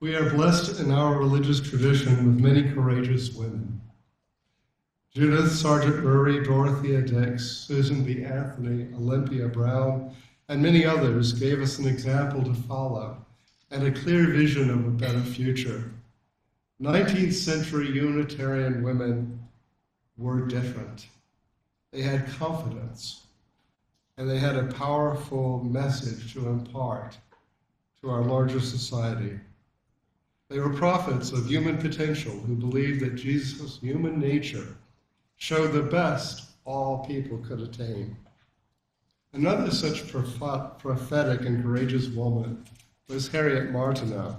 We are blessed in our religious tradition with many courageous women. Judith Sargent Murray, Dorothea Dix, Susan B. Anthony, Olympia Brown, and many others gave us an example to follow and a clear vision of a better future. 19th century Unitarian women were different. They had confidence, and they had a powerful message to impart to our larger society. They were prophets of human potential who believed that Jesus' human nature showed the best all people could attain. Another such prophetic and courageous woman was Harriet Martineau.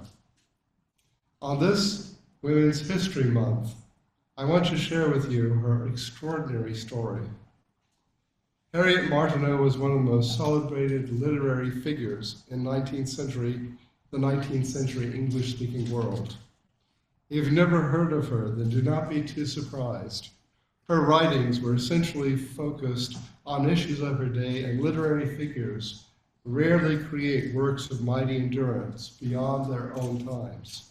On this Women's History Month, I want to share with you her extraordinary story. Harriet Martineau was one of the most celebrated literary figures in the 19th century English-speaking world. If you've never heard of her, then do not be too surprised. Her writings were essentially focused on issues of her day, and literary figures rarely create works of mighty endurance beyond their own times.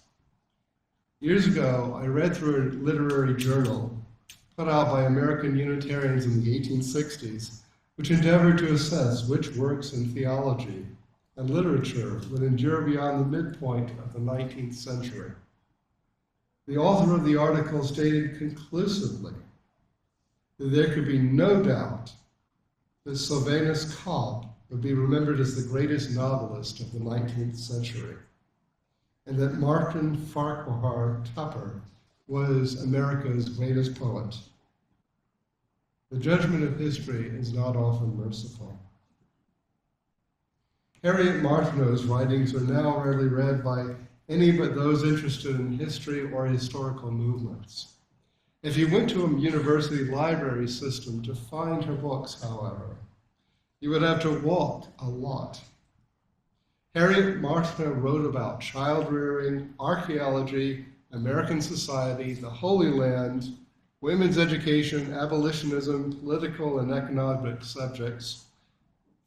Years ago, I read through a literary journal put out by American Unitarians in the 1860s, which endeavored to assess which works in theology and literature would endure beyond the midpoint of the 19th century. The author of the article stated conclusively that there could be no doubt that Sylvanus Cobb would be remembered as the greatest novelist of the 19th century, and that Martin Farquhar Tupper was America's greatest poet. The judgment of history is not often merciful. Harriet Martineau's writings are now rarely read by any but those interested in history or historical movements. If you went to a university library system to find her books, however, you would have to walk a lot. Harriet Martineau wrote about child rearing, archaeology, American society, the Holy Land, women's education, abolitionism, political and economic subjects,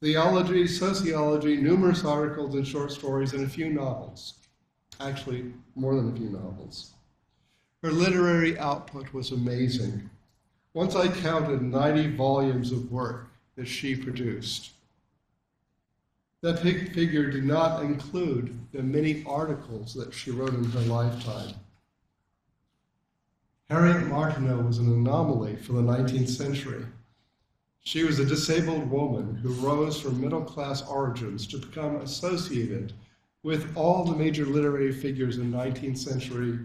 theology, sociology, numerous articles and short stories, and a few novels. Actually, more than a few novels. Her literary output was amazing. Once I counted 90 volumes of work that she produced. That figure did not include the many articles that she wrote in her lifetime. Harriet Martineau was an anomaly for the 19th century. She was a disabled woman who rose from middle-class origins to become associated with all the major literary figures in 19th century,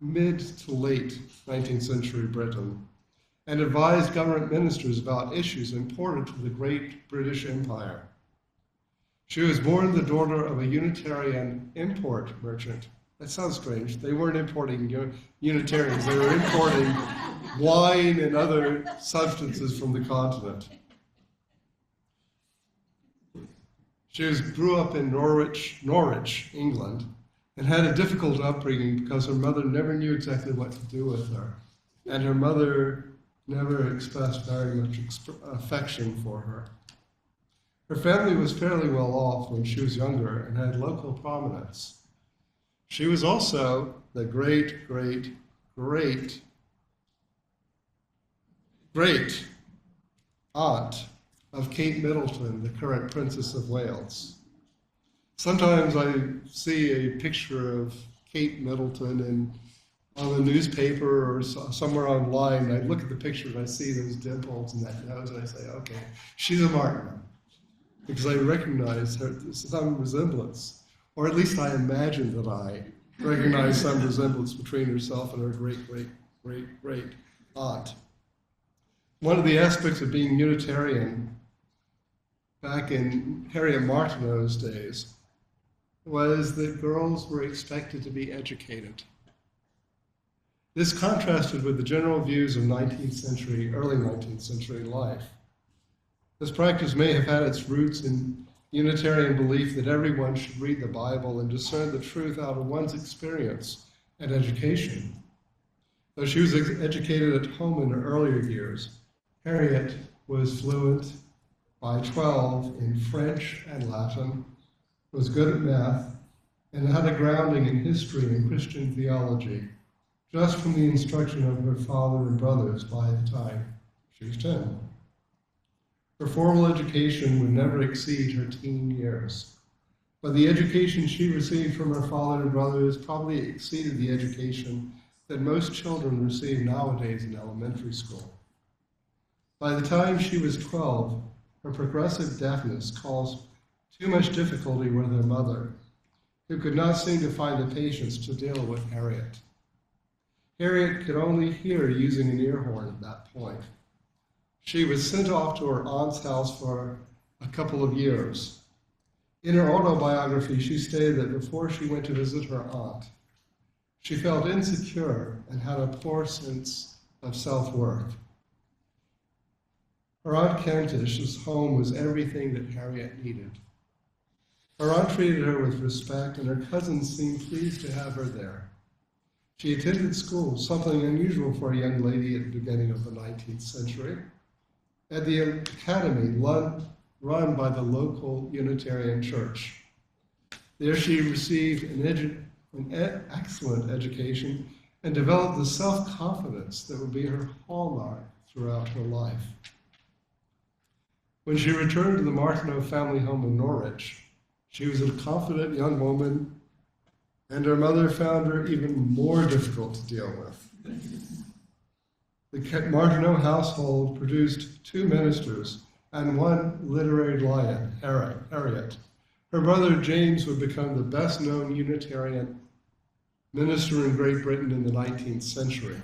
mid to late 19th century Britain, and advised government ministers about issues important to the great British Empire. She was born the daughter of a Unitarian import merchant. That sounds strange. They weren't importing Unitarians. They were importing wine and other substances from the continent. She grew up in Norwich, England, and had a difficult upbringing because her mother never knew exactly what to do with her. And her mother never expressed very much affection for her. Her family was fairly well off when she was younger and had local prominence. She was also the great aunt of Kate Middleton, the current Princess of Wales. Sometimes I see a picture of Kate Middleton on the newspaper or somewhere online, and I look at the picture and I see those dimples and that nose, and I say, okay, she's a Martineau, because I recognize her, some resemblance, or at least I imagine that I recognize some resemblance between herself and her great aunt. One of the aspects of being Unitarian back in Harriet Martineau's days was that girls were expected to be educated. This contrasted with the general views of early 19th century life. This practice may have had its roots in Unitarian belief that everyone should read the Bible and discern the truth out of one's experience and education. Though she was educated at home in her earlier years, Harriet was fluent by 12 in French and Latin, was good at math, and had a grounding in history and Christian theology, just from the instruction of her father and brothers by the time she was 10. Her formal education would never exceed her teen years, but the education she received from her father and brothers probably exceeded the education that most children receive nowadays in elementary school. By the time she was 12, her progressive deafness caused too much difficulty with her mother, who could not seem to find the patience to deal with Harriet. Harriet could only hear using an ear horn at that point. She was sent off to her aunt's house for a couple of years. In her autobiography, she stated that before she went to visit her aunt, she felt insecure and had a poor sense of self-worth. Her Aunt Kentish's home was everything that Harriet needed. Her aunt treated her with respect, and her cousins seemed pleased to have her there. She attended school, something unusual for a young lady at the beginning of the 19th century, at the academy run by the local Unitarian church. There she received an excellent education and developed the self-confidence that would be her hallmark throughout her life. When she returned to the Martineau family home in Norwich, she was a confident young woman, and her mother found her even more difficult to deal with. The Martineau household produced 2 ministers and 1 literary lion, Harriet. Her brother James would become the best-known Unitarian minister in Great Britain in the 19th century.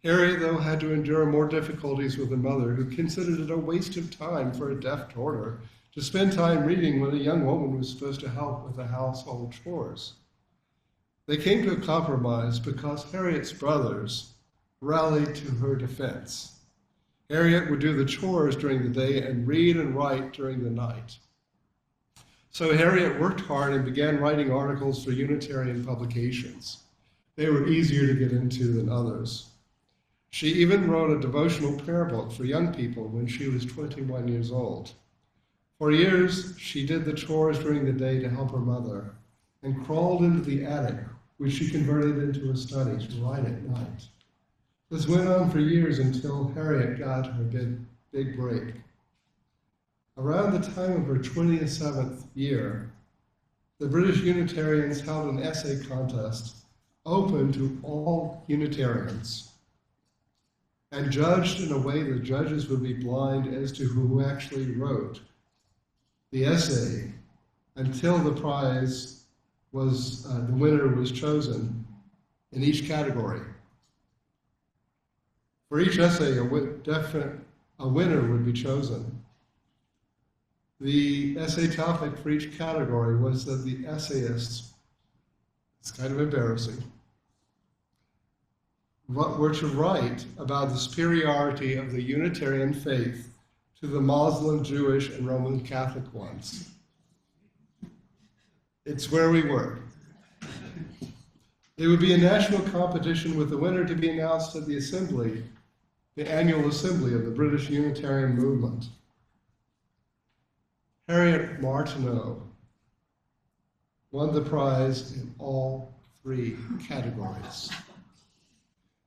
Harriet, though, had to endure more difficulties with her mother, who considered it a waste of time for a deaf daughter to spend time reading when a young woman was supposed to help with the household chores. They came to a compromise because Harriet's brothers rallied to her defense. Harriet would do the chores during the day and read and write during the night. So Harriet worked hard and began writing articles for Unitarian publications. They were easier to get into than others. She even wrote a devotional prayer book for young people when she was 21 years old. For years, she did the chores during the day to help her mother and crawled into the attic, which she converted into a study to write at night. This went on for years until Harriet got her big break. Around the time of her 27th year, the British Unitarians held an essay contest open to all Unitarians and judged in a way the judges would be blind as to who actually wrote the essay until the prize was, the winner was chosen in each category. For each essay, a winner would be chosen. The essay topic for each category was that the essayists, it's kind of embarrassing, were to write about the superiority of the Unitarian faith to the Muslim, Jewish, and Roman Catholic ones. It's where we were. It would be a national competition with the winner to be announced at the assembly, the annual assembly of the British Unitarian movement. Harriet Martineau won the prize in all 3 categories.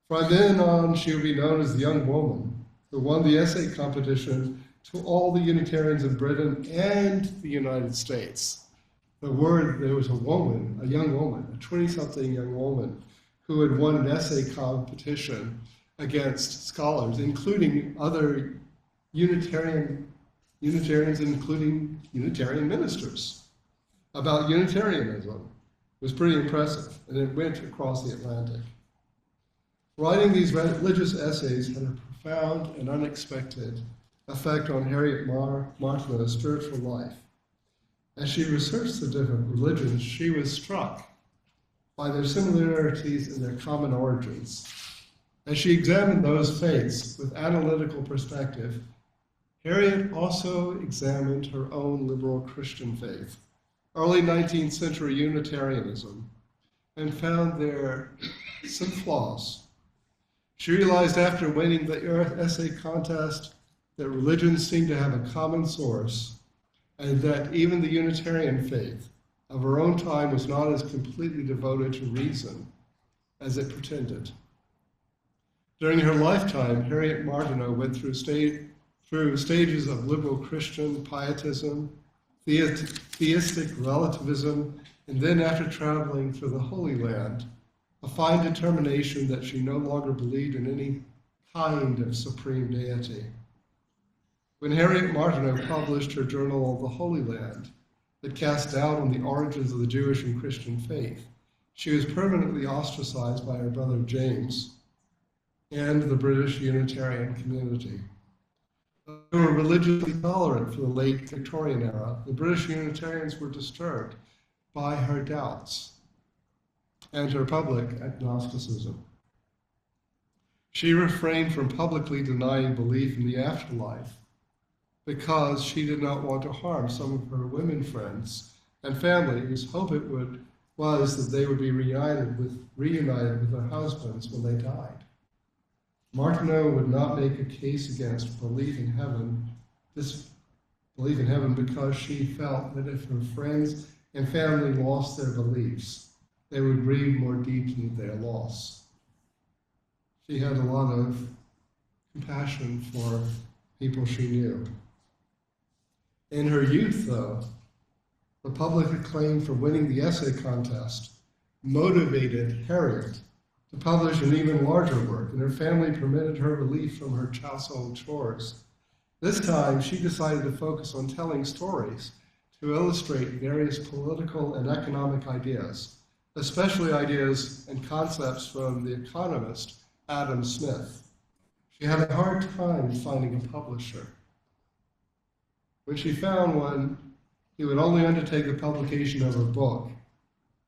From then on, she would be known as the young woman who won the essay competition to all the Unitarians in Britain and the United States. There was a woman, a young woman, a 20-something young woman who had won an essay competition against scholars, including other Unitarians, including Unitarian ministers, about Unitarianism. It was pretty impressive, and it went across the Atlantic. Writing these religious essays had a profound and unexpected effect on Harriet Martineau's spiritual life. As she researched the different religions, she was struck by their similarities and their common origins. As she examined those faiths with analytical perspective, Harriet also examined her own liberal Christian faith, early 19th century Unitarianism, and found there some flaws. She realized after winning the essay contest that religions seemed to have a common source, and that even the Unitarian faith of her own time was not as completely devoted to reason as it pretended. During her lifetime, Harriet Martineau went through stages of liberal Christian pietism, theistic relativism, and then after traveling through the Holy Land, a fine determination that she no longer believed in any kind of supreme deity. When Harriet Martineau published her Journal of the Holy Land, that cast doubt on the origins of the Jewish and Christian faith, she was permanently ostracized by her brother James and the British Unitarian community. They were religiously tolerant for the late Victorian era. The British Unitarians were disturbed by her doubts and her public agnosticism. She refrained from publicly denying belief in the afterlife because she did not want to harm some of her women friends and family whose hope was that they would be reunited with their husbands when they died. Martineau would not make a case against belief in heaven because she felt that if her friends and family lost their beliefs, they would grieve more deeply their loss. She had a lot of compassion for people she knew. In her youth, though, the public acclaim for winning the essay contest motivated Harriet to publish an even larger work, and her family permitted her relief from her household chores. This time, she decided to focus on telling stories to illustrate various political and economic ideas, especially ideas and concepts from the economist Adam Smith. She had a hard time finding a publisher. When she found one, he would only undertake the publication of her book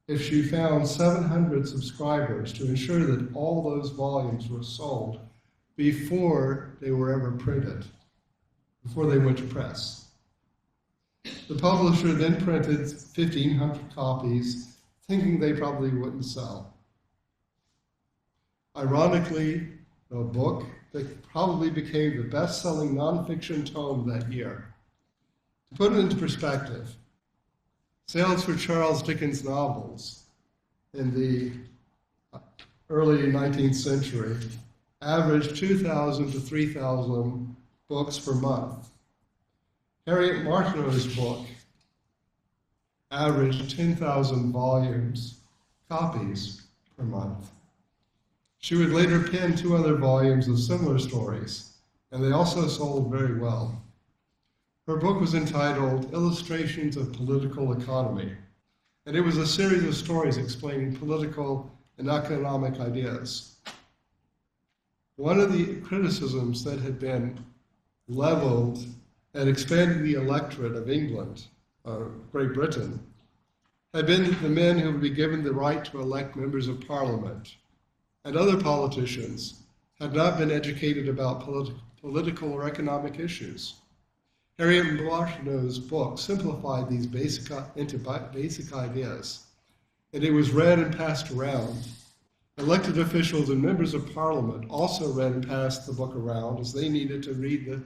if she found 700 subscribers to ensure that all those volumes were sold before they were ever printed, before they went to press. The publisher then printed 1,500 copies, thinking they probably wouldn't sell. Ironically, the book probably became the best-selling nonfiction tome that year. To put it into perspective, sales for Charles Dickens novels in the early 19th century averaged 2,000 to 3,000 books per month. Harriet Martineau's book averaged 10,000 copies per month. She would later pen 2 other volumes of similar stories, and they also sold very well. Her book was entitled Illustrations of Political Economy, and it was a series of stories explaining political and economic ideas. One of the criticisms that had been leveled at expanding the electorate of England, Great Britain, had been the men who would be given the right to elect members of parliament, and other politicians had not been educated about political or economic issues. Harriet Martineau's book simplified these into basic ideas, and it was read and passed around. Elected officials and members of parliament also read and passed the book around, as they needed to read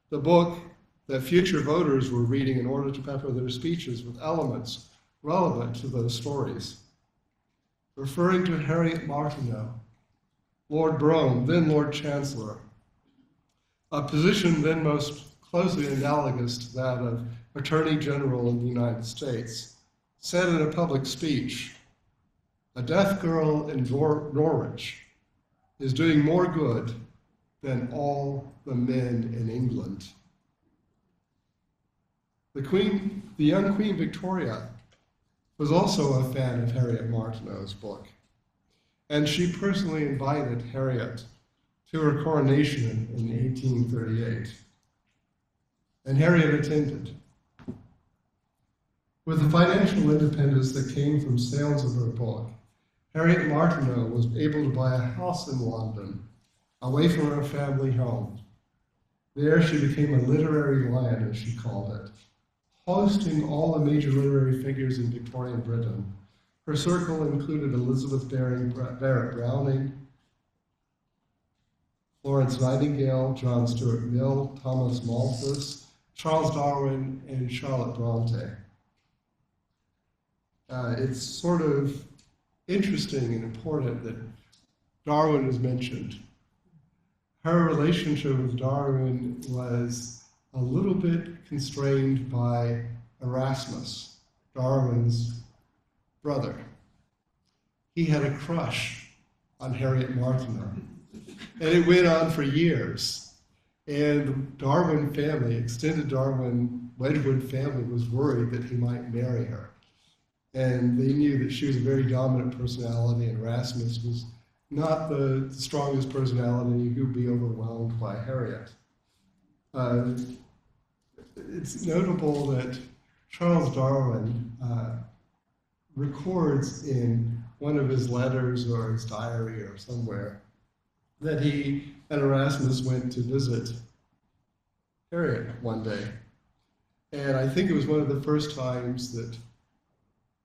the book that future voters were reading in order to pepper their speeches with elements relevant to those stories. Referring to Harriet Martineau, Lord Brougham, then Lord Chancellor, a position then most closely analogous to that of Attorney General in the United States, said in a public speech, "A deaf girl in Norwich is doing more good than all the men in England." The young Queen Victoria was also a fan of Harriet Martineau's book, and she personally invited Harriet to her coronation in 1838. And Harriet attended. With the financial independence that came from sales of her book, Harriet Martineau was able to buy a house in London, away from her family home. There she became a literary lion, as she called it, hosting all the major literary figures in Victorian Britain. Her circle included Elizabeth Barrett Browning, Florence Nightingale, John Stuart Mill, Thomas Malthus, Charles Darwin, and Charlotte Bronte. It's sort of interesting and important that Darwin is mentioned. Her relationship with Darwin was a little bit constrained by Erasmus, Darwin's brother. He had a crush on Harriet Martineau, and it went on for years. And the Darwin family, extended Darwin Wedgwood family, was worried that he might marry her. And they knew that she was a very dominant personality, and Erasmus was not the strongest personality who'd be overwhelmed by Harriet. It's notable that Charles Darwin records in one of his letters or his diary or somewhere that he and Erasmus went to visit Harriet one day. And I think it was one of the first times that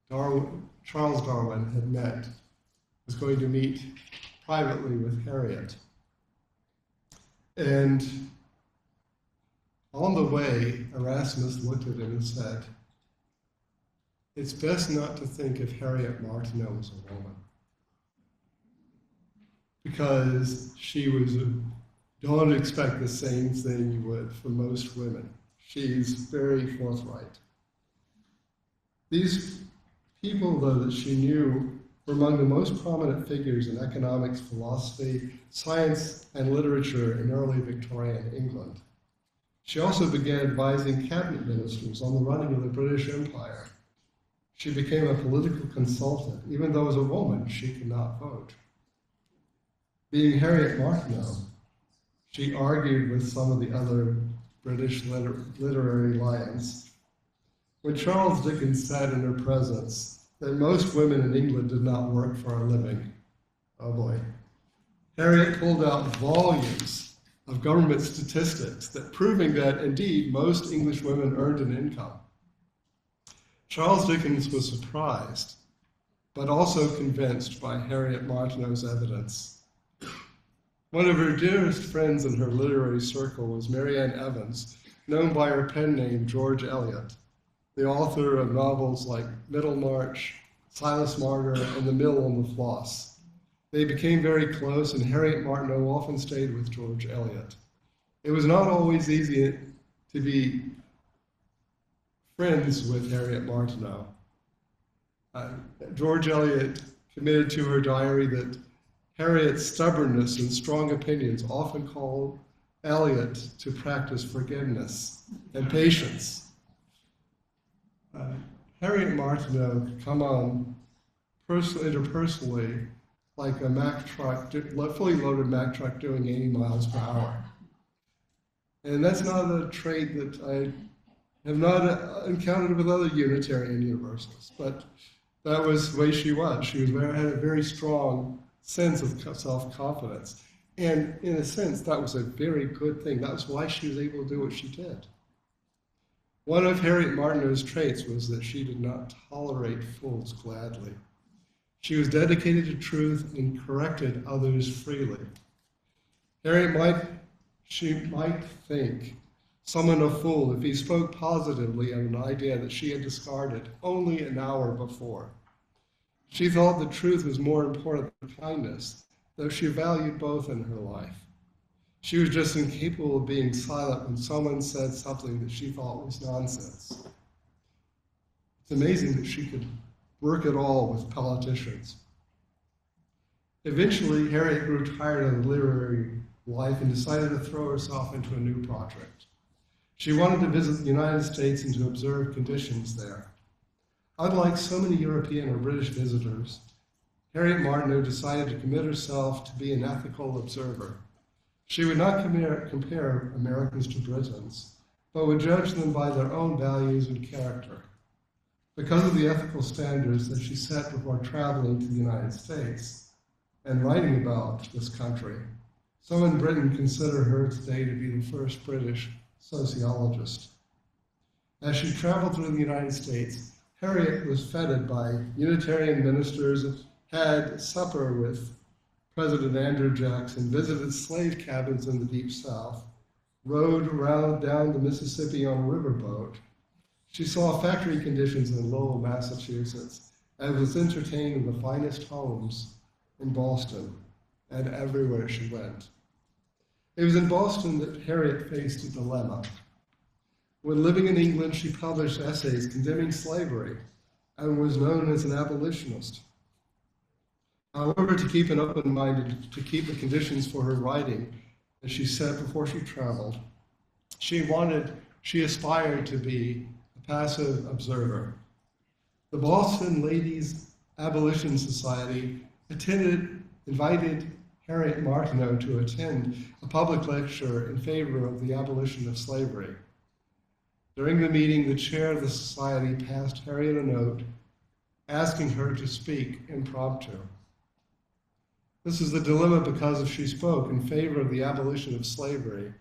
Charles Darwin was going to meet privately with Harriet. And on the way, Erasmus looked at him and said, "It's best not to think of Harriet Martineau as a woman, because don't expect the same thing you would from most women. She's very forthright." These people, though, that she knew were among the most prominent figures in economics, philosophy, science, and literature in early Victorian England. She also began advising cabinet ministers on the running of the British Empire. She became a political consultant. Even though as a woman, she could not vote. Being Harriet Martineau, she argued with some of the other British literary lions. When Charles Dickens said in her presence that most women in England did not work for a living, oh boy, Harriet pulled out volumes of government statistics that proving that indeed most English women earned an income. Charles Dickens was surprised, but also convinced by Harriet Martineau's evidence. One of her dearest friends in her literary circle was Marianne Evans, known by her pen name George Eliot, the author of novels like Middlemarch, Silas Marner, and The Mill on the Floss. They became very close, and Harriet Martineau often stayed with George Eliot. It was not always easy to be friends with Harriet Martineau. George Eliot committed to her diary that Harriet's stubbornness and strong opinions often called Eliot to practice forgiveness and patience. Harriet Martineau could come on interpersonally like a Mack truck, fully loaded Mack truck doing 80 miles per hour. And that's not a trait that I have not encountered with other Unitarian Universalists, but that was the way she was. She had a very strong sense of self-confidence. And in a sense, that was a very good thing. That was why she was able to do what she did. One of Harriet Martineau's traits was that she did not tolerate fools gladly. She was dedicated to truth and corrected others freely. Harriet might think someone a fool if he spoke positively on an idea that she had discarded only an hour before. She thought the truth was more important than kindness, though she valued both in her life. She was just incapable of being silent when someone said something that she thought was nonsense. It's amazing that she could work at all with politicians. Eventually, Harriet grew tired of the literary life and decided to throw herself into a new project. She wanted to visit the United States and to observe conditions there. Unlike so many European or British visitors, Harriet Martineau decided to commit herself to be an ethical observer. She would not compare Americans to Britons, but would judge them by their own values and character. Because of the ethical standards that she set before traveling to the United States and writing about this country, some in Britain consider her today to be the first British sociologist. As she traveled through the United States, Harriet was feted by Unitarian ministers, had supper with President Andrew Jackson, visited slave cabins in the Deep South, rode around down the Mississippi on a riverboat. She saw factory conditions in Lowell, Massachusetts, and was entertained in the finest homes in Boston and everywhere she went. It was in Boston that Harriet faced a dilemma. When living in England, she published essays condemning slavery and was known as an abolitionist. However, to keep an open mind, to keep the conditions for her writing, as she said before she traveled, she aspired to be a passive observer. The Boston Ladies Abolition Society invited Harriet Martineau to attend a public lecture in favor of the abolition of slavery. During the meeting, the chair of the society passed Harriet a note asking her to speak impromptu. This is the dilemma because if she spoke in favor of the abolition of slavery,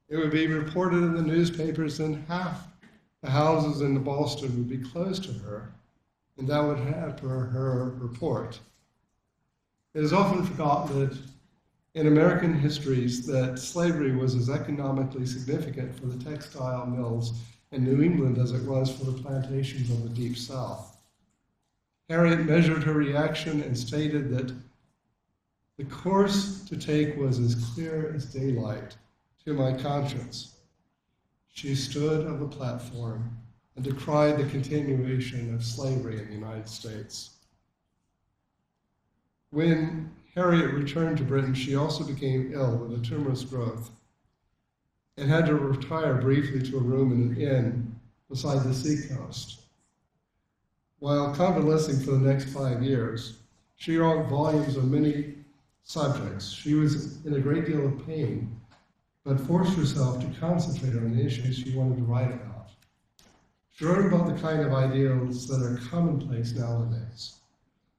it would be reported in the newspapers and half the houses in Boston would be closed to her, and that would hamper her report. It is often forgotten that in American histories that slavery was as economically significant for the textile mills in New England as it was for the plantations of the Deep South. Harriet measured her reaction and stated that the course to take was as clear as daylight to my conscience. She stood on the platform and decried the continuation of slavery in the United States. When Harriet returned to Britain, she also became ill with a tumorous growth and had to retire briefly to a room in an inn beside the seacoast. While convalescing for the next 5 years, she wrote volumes on many subjects. She was in a great deal of pain, but forced herself to concentrate on the issues she wanted to write about. She wrote about the kind of ideals that are commonplace nowadays.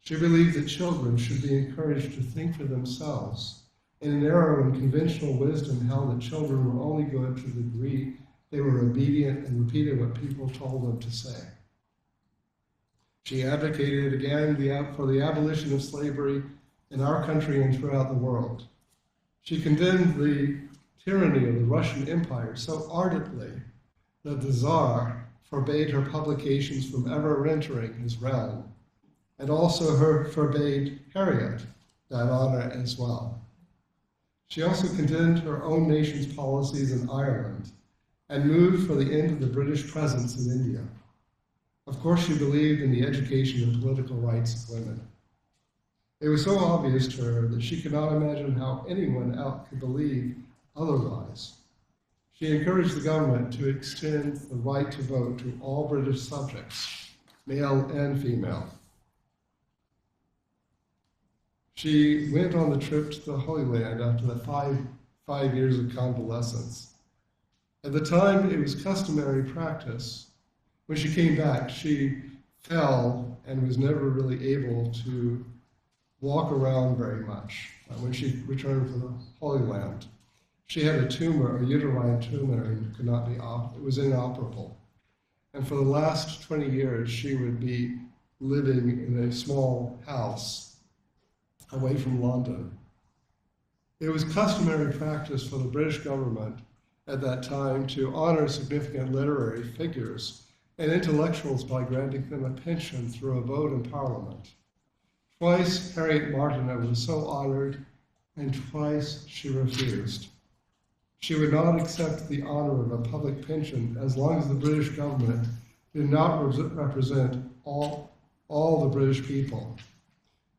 She believed that children should be encouraged to think for themselves in an era when conventional wisdom held that children were only good to the degree they were obedient and repeated what people told them to say. She advocated again for the abolition of slavery in our country and throughout the world. She condemned the tyranny of the Russian Empire so ardently that the Tsar forbade her publications from ever entering his realm, and also forbade Harriet that honor as well. She also condemned her own nation's policies in Ireland and moved for the end of the British presence in India. Of course, she believed in the education and political rights of women. It was so obvious to her that she could not imagine how anyone else could believe otherwise. She encouraged the government to extend the right to vote to all British subjects, male and female. She went on the trip to the Holy Land after the five years of convalescence. At the time, it was customary practice. When she came back, she fell and was never really able to walk around very much when she returned from the Holy Land. She had a tumor, a uterine tumor, and could not be it was inoperable. And for the last 20 years, she would be living in a small house away from London. It was customary practice for the British government at that time to honor significant literary figures and intellectuals by granting them a pension through a vote in Parliament. Twice Harriet Martineau was so honored, and twice she refused. She would not accept the honor of a public pension as long as the British government did not represent all the British people.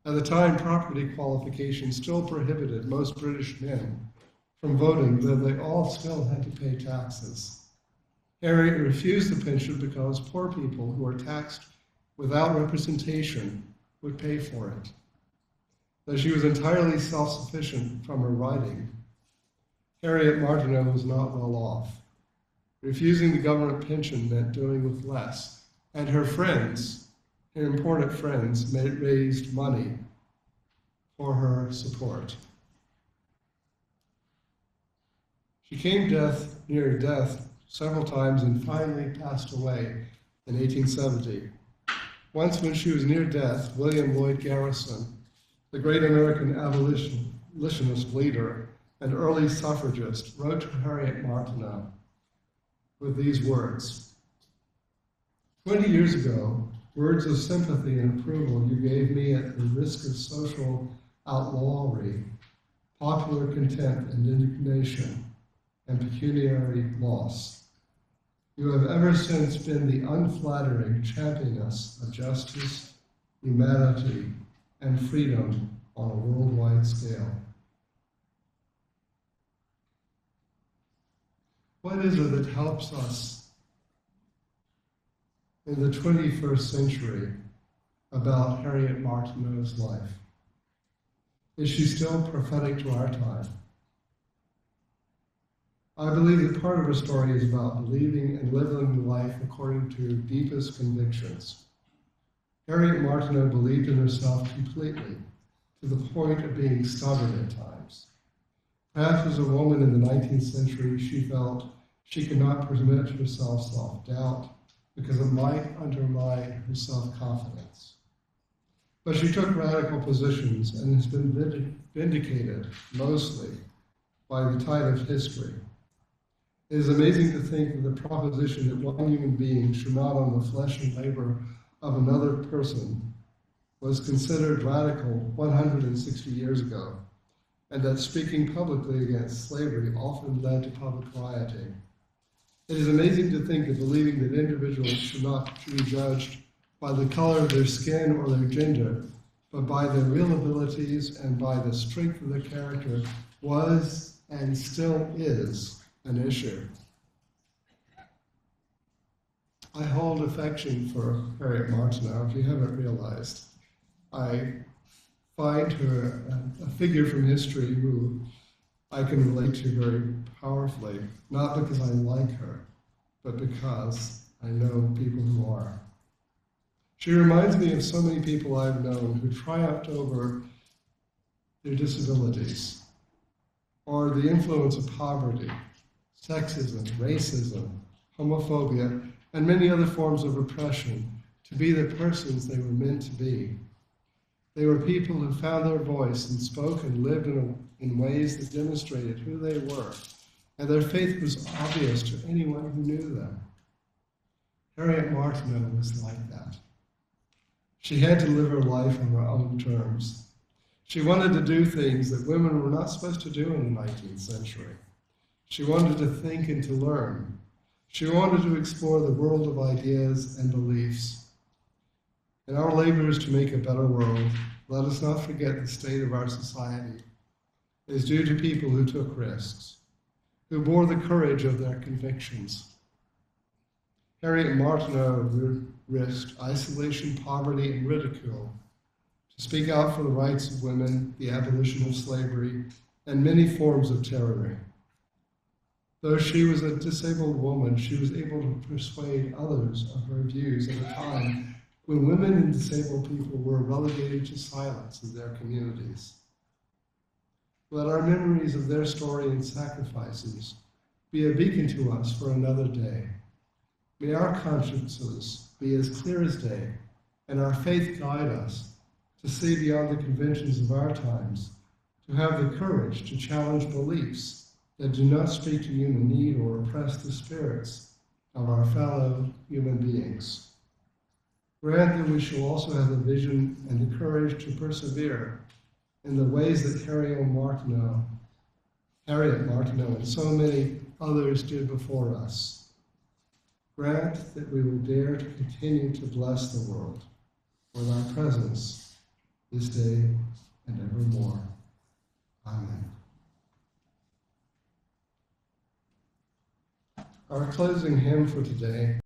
At the time, property qualifications still prohibited most British men from voting, though they all still had to pay taxes. Harriet refused the pension because poor people who were taxed without representation would pay for it. Though she was entirely self-sufficient from her writing, Harriet Martineau was not well off. Refusing the government pension meant doing with less, and her friends, her important friends, raised money for her support. She came near death several times and finally passed away in 1870. Once when she was near death, William Lloyd Garrison, the great American abolitionist leader and early suffragist, wrote to Harriet Martineau with these words: 20 years ago, words of sympathy and approval you gave me at the risk of social outlawry, popular contempt and indignation, and pecuniary loss. You have ever since been the unflattering championess of justice, humanity, and freedom on a worldwide scale. What is it that helps us in the 21st century about Harriet Martineau's life? Is she still prophetic to our time? I believe that part of her story is about believing and living life according to deepest convictions. Harriet Martineau believed in herself completely, to the point of being stubborn at times. Perhaps as a woman in the 19th century, she felt she could not permit herself self-doubt because it might undermine her self-confidence. But she took radical positions and has been vindicated, mostly, by the tide of history. It is amazing to think of the proposition that one human being should not own the flesh and labor of another person was considered radical 160 years ago, and that speaking publicly against slavery often led to public rioting. It is amazing to think that believing that individuals should not be judged by the color of their skin or their gender, but by their real abilities and by the strength of their character was and still is an issue. I hold affection for Harriet Martineau, if you haven't realized. I find her a figure from history who I can relate to very powerfully, not because I like her, but because I know people who are. She reminds me of so many people I've known who triumphed over their disabilities, or the influence of poverty, sexism, racism, homophobia, and many other forms of oppression to be the persons they were meant to be. They were people who found their voice and spoke and lived in ways that demonstrated who they were, and their faith was obvious to anyone who knew them. Harriet Martineau was like that. She had to live her life on her own terms. She wanted to do things that women were not supposed to do in the 19th century. She wanted to think and to learn. She wanted to explore the world of ideas and beliefs. In our labors to make a better world, let us not forget the state of our society is due to people who took risks, who bore the courage of their convictions. Harriet Martineau risked isolation, poverty, and ridicule to speak out for the rights of women, the abolition of slavery, and many forms of tyranny. Though she was a disabled woman, she was able to persuade others of her views at a time when women and disabled people were relegated to silence in their communities. Let our memories of their story and sacrifices be a beacon to us for another day. May our consciences be as clear as day, and our faith guide us to see beyond the conventions of our times, to have the courage to challenge beliefs that do not speak to human need or oppress the spirits of our fellow human beings. Grant that we shall also have the vision and the courage to persevere in the ways that Harriet Martineau, and so many others did before us. Grant that we will dare to continue to bless the world with our presence this day and evermore. Amen. Our closing hymn for today